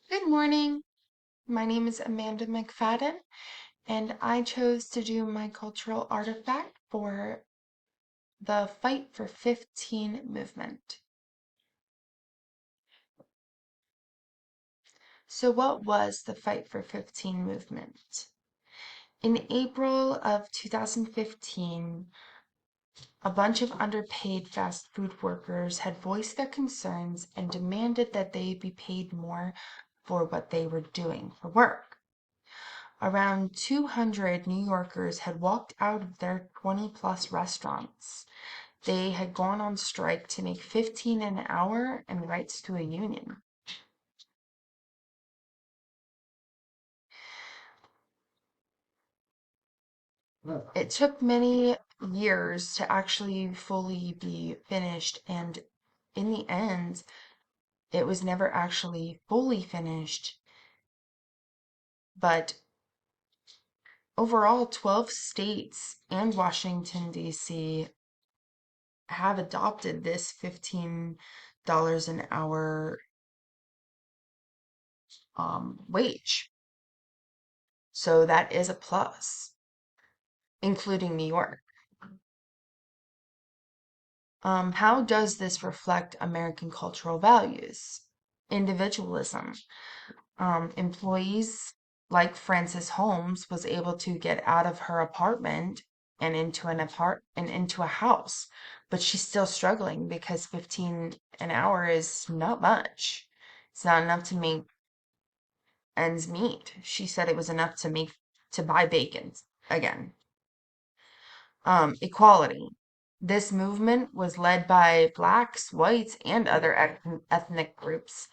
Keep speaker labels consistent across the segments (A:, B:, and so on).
A: Good morning. My name is Amanda McFadden, and I chose to do my cultural artifact for the Fight for 15 movement. So, what was the Fight for 15 movement? In April of 2015, a bunch of underpaid fast food workers had voiced their concerns and demanded that they be paid more for what they were doing for work. Around 200 New Yorkers had walked out of their 20-plus restaurants. They had gone on strike to make 15 an hour and rights to a union. It took many years to actually fully be finished, and in the end, it was never actually fully finished. But overall, 12 states and Washington, D.C. have adopted this $15 an hour wage. So that is a plus, including New York. How does this reflect American cultural values? Individualism. Employees like Frances Holmes was able to get out of her apartment and into a house, but she's still struggling because 15 an hour is not much. It's not enough to make ends meet. She said it was enough to buy bacon again. Equality. This movement was led by blacks, whites, and other ethnic groups.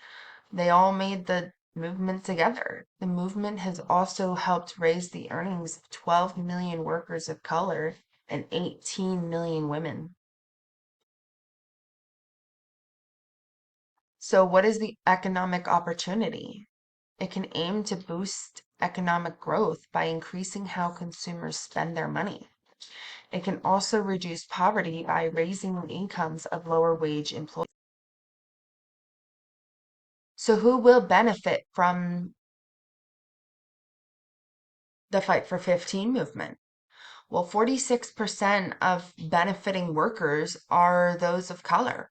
A: They all made the movement together. The movement has also helped raise the earnings of 12 million workers of color and 18 million women. So, what is the economic opportunity? It can aim to boost economic growth by increasing how consumers spend their money. It can also reduce poverty by raising the incomes of lower wage employees. So, who will benefit from the Fight for 15 movement? Well, 46% of benefiting workers are those of color.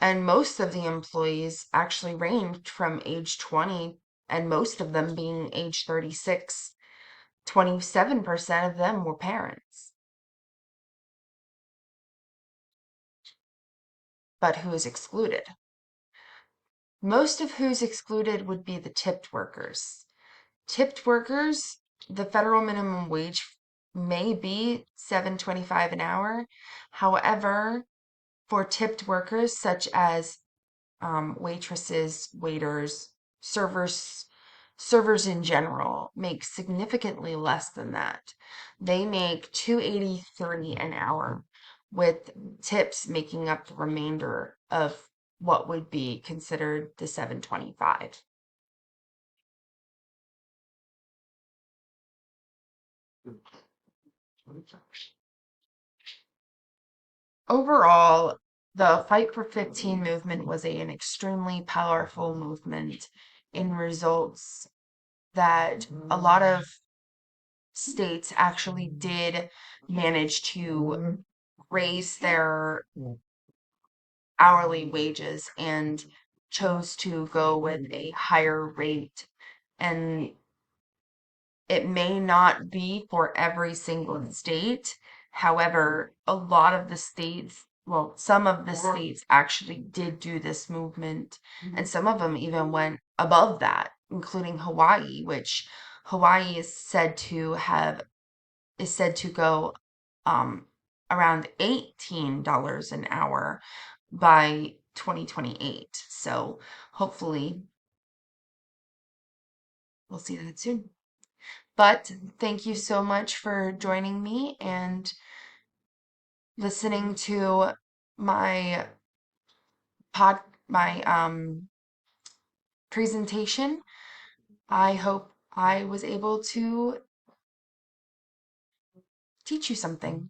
A: And most of the employees actually ranged from age 20, and most of them being age 36. 27% of them were parents. But who is excluded? Most of who's excluded would be the tipped workers. Tipped workers, the federal minimum wage may be $7.25 an hour. However, for tipped workers such as waitresses, waiters, servers in general make significantly less than that. They make $2.83 an hour, with tips making up the remainder of what would be considered the $7.25. Overall, the Fight for 15 movement was an extremely powerful movement in results that a lot of states actually did manage to raise their hourly wages and chose to go with a higher rate. And it may not be for every single state. However, a lot of the states, well, some of the states actually did do this movement, and some of them even went above that, including Hawaii, which Hawaii is said to go um around $18 an hour by 2028. So hopefully we'll see that soon. But thank you so much for joining me and listening to my pod my presentation. I hope I was able to teach you something.